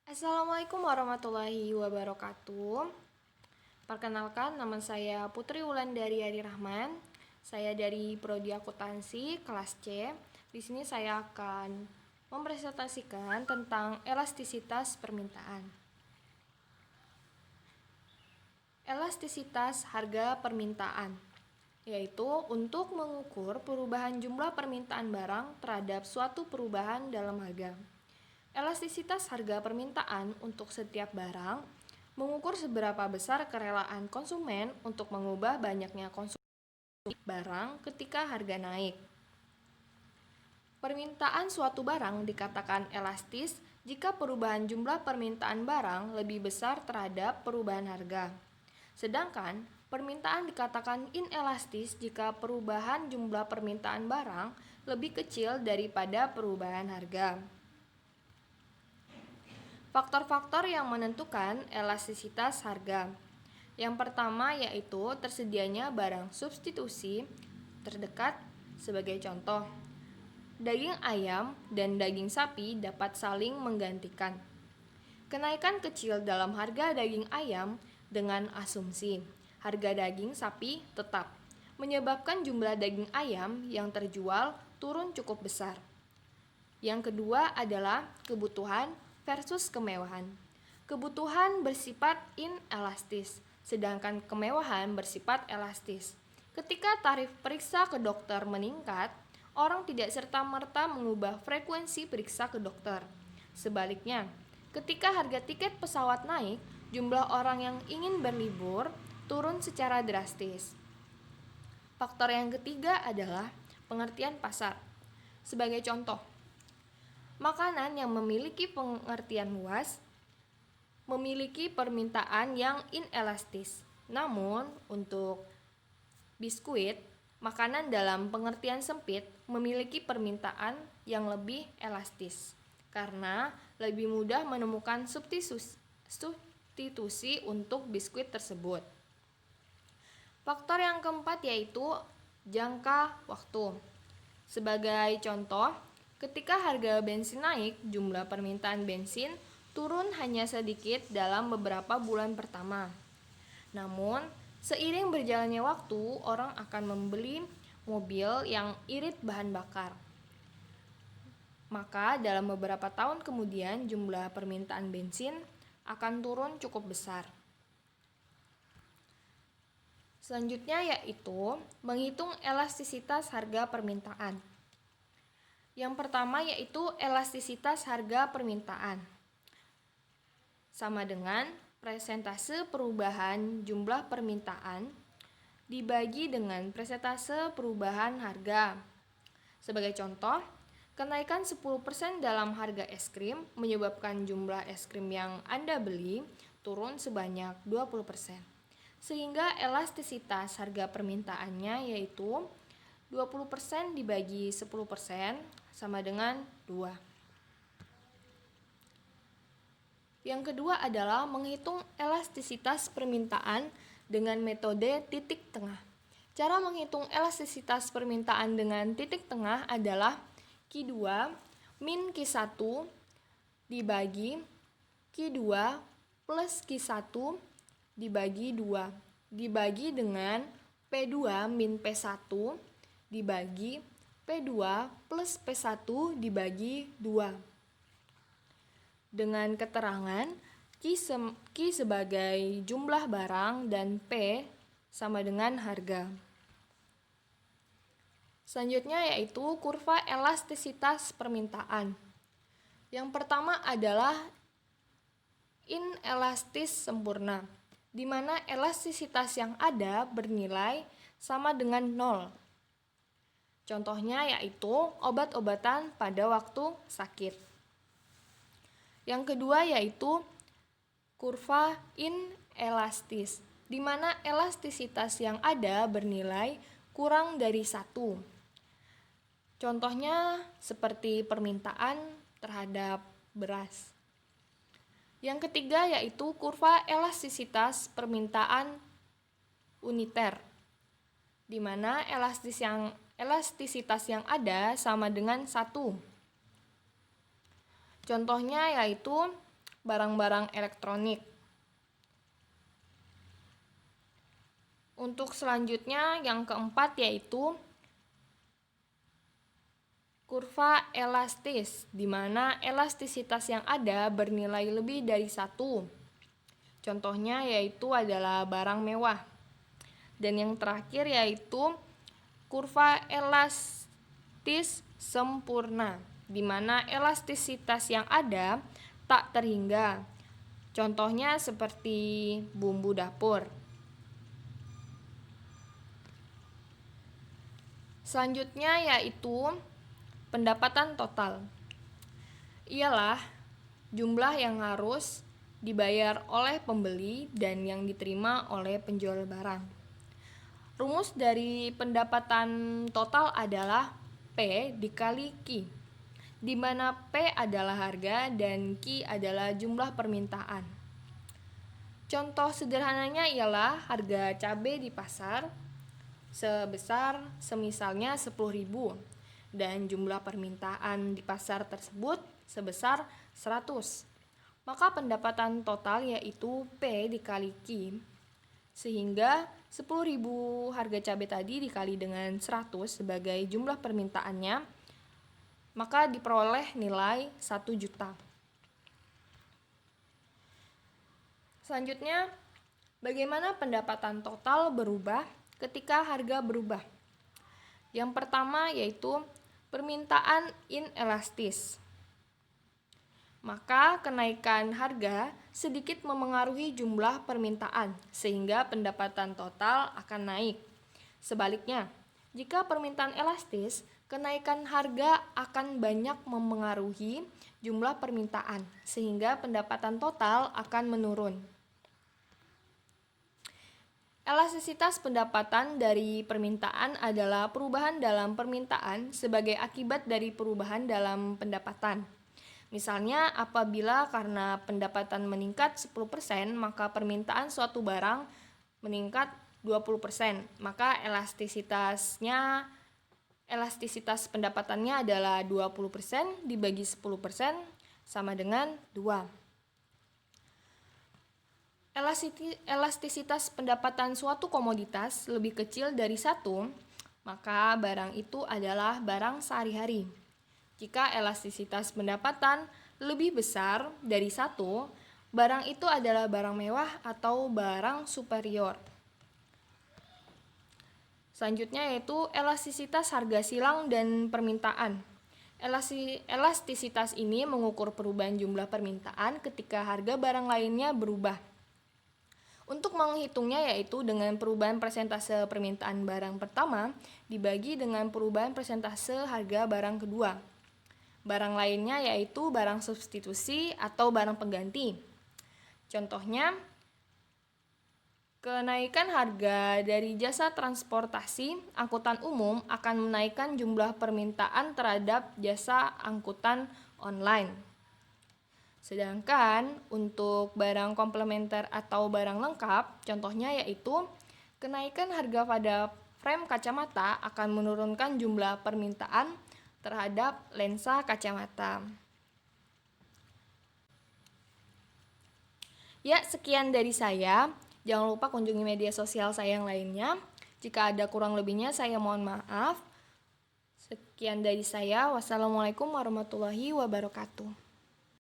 Assalamualaikum warahmatullahi wabarakatuh. Perkenalkan, nama saya Putri Wulandari Ari Rahman. Saya dari Prodi Akuntansi kelas C. Di sini saya akan mempresentasikan tentang elastisitas permintaan. Elastisitas harga permintaan, yaitu untuk mengukur perubahan jumlah permintaan barang terhadap suatu perubahan dalam harga. Elastisitas harga permintaan untuk setiap barang mengukur seberapa besar kerelaan konsumen untuk mengubah banyaknya konsumsi barang ketika harga naik. Permintaan suatu barang dikatakan elastis jika perubahan jumlah permintaan barang lebih besar terhadap perubahan harga. Sedangkan permintaan dikatakan inelastis jika perubahan jumlah permintaan barang lebih kecil daripada perubahan harga. Faktor-faktor yang menentukan elastisitas harga. Yang pertama yaitu tersedianya barang substitusi terdekat. Sebagai contoh, daging ayam dan daging sapi dapat saling menggantikan. Kenaikan kecil dalam harga daging ayam dengan asumsi harga daging sapi tetap menyebabkan jumlah daging ayam yang terjual turun cukup besar. Yang kedua adalah kebutuhan versus kemewahan. Kebutuhan bersifat inelastis, sedangkan kemewahan bersifat elastis. Ketika tarif periksa ke dokter meningkat, orang tidak serta-merta mengubah frekuensi periksa ke dokter. Sebaliknya, ketika harga tiket pesawat naik, jumlah orang yang ingin berlibur turun secara drastis. Faktor yang ketiga adalah pengertian pasar. Sebagai contoh, makanan yang memiliki pengertian luas memiliki permintaan yang inelastis. Namun, untuk biskuit, makanan dalam pengertian sempit memiliki permintaan yang lebih elastis karena lebih mudah menemukan substitusi untuk biskuit tersebut. Faktor yang keempat yaitu jangka waktu. Sebagai contoh, ketika harga bensin naik, jumlah permintaan bensin turun hanya sedikit dalam beberapa bulan pertama. Namun, seiring berjalannya waktu, orang akan membeli mobil yang irit bahan bakar. Maka, dalam beberapa tahun kemudian, jumlah permintaan bensin akan turun cukup besar. Selanjutnya yaitu menghitung elastisitas harga permintaan. Yang pertama yaitu elastisitas harga permintaan. Sama dengan persentase perubahan jumlah permintaan dibagi dengan persentase perubahan harga. Sebagai contoh, kenaikan 10% dalam harga es krim menyebabkan jumlah es krim yang Anda beli turun sebanyak 20%. Sehingga elastisitas harga permintaannya yaitu 20% dibagi 10% sama dengan 2. Yang kedua adalah menghitung elastisitas permintaan dengan metode titik tengah. Cara menghitung elastisitas permintaan dengan titik tengah adalah Q2 min Q1 dibagi Q2 plus Q1 dibagi 2 dibagi dengan P2 min P1 dibagi P2 plus P1 dibagi 2. Dengan keterangan Q sebagai jumlah barang dan P sama dengan harga. Selanjutnya yaitu kurva elastisitas permintaan. Yang pertama adalah inelastis sempurna, di mana elastisitas yang ada bernilai sama dengan 0. Contohnya yaitu obat-obatan pada waktu sakit. Yang kedua yaitu kurva inelastis, di mana elastisitas yang ada bernilai kurang dari 1. Contohnya seperti permintaan terhadap beras. Yang ketiga yaitu kurva elastisitas permintaan uniter, di mana elastisitas yang ada sama dengan 1. Contohnya yaitu barang-barang elektronik. Untuk selanjutnya yang keempat yaitu kurva elastis, di mana elastisitas yang ada bernilai lebih dari 1. Contohnya yaitu adalah barang mewah. Dan yang terakhir yaitu kurva elastis sempurna, di mana elastisitas yang ada tak terhingga. Contohnya seperti bumbu dapur. Selanjutnya yaitu pendapatan total. Ialah jumlah yang harus dibayar oleh pembeli dan yang diterima oleh penjual barang. Rumus dari pendapatan total adalah P dikali Q, di mana P adalah harga dan Q adalah jumlah permintaan. Contoh sederhananya ialah harga cabai di pasar sebesar semisalnya 10.000 dan jumlah permintaan di pasar tersebut sebesar 100. Maka pendapatan total yaitu P dikali Q, sehingga 10.000 harga cabai tadi dikali dengan 100 sebagai jumlah permintaannya, maka diperoleh nilai 1 juta. Selanjutnya, bagaimana pendapatan total berubah ketika harga berubah? Yang pertama yaitu permintaan inelastis. Maka kenaikan harga sedikit memengaruhi jumlah permintaan sehingga pendapatan total akan naik. Sebaliknya, jika permintaan elastis, kenaikan harga akan banyak memengaruhi jumlah permintaan sehingga pendapatan total akan menurun. Elastisitas pendapatan dari permintaan adalah perubahan dalam permintaan sebagai akibat dari perubahan dalam pendapatan. Misalnya, apabila karena pendapatan meningkat 10%, maka permintaan suatu barang meningkat 20%, maka elastisitas pendapatannya adalah 20% dibagi 10% sama dengan 2. Elastisitas pendapatan suatu komoditas lebih kecil dari 1, maka barang itu adalah barang sehari-hari. Jika elastisitas pendapatan lebih besar dari 1, barang itu adalah barang mewah atau barang superior. Selanjutnya yaitu elastisitas harga silang dan permintaan. Elastisitas ini mengukur perubahan jumlah permintaan ketika harga barang lainnya berubah. Untuk menghitungnya yaitu dengan perubahan persentase permintaan barang pertama dibagi dengan perubahan persentase harga barang kedua. Barang lainnya yaitu barang substitusi atau barang pengganti. Contohnya, kenaikan harga dari jasa transportasi angkutan umum akan menaikkan jumlah permintaan terhadap jasa angkutan online. Sedangkan untuk barang komplementer atau barang lengkap, contohnya yaitu kenaikan harga pada frame kacamata akan menurunkan jumlah permintaan terhadap lensa kacamata. Ya, sekian dari saya. Jangan lupa kunjungi media sosial saya yang lainnya. Jika ada kurang lebihnya, saya mohon maaf. Sekian dari saya. Wassalamualaikum warahmatullahi wabarakatuh.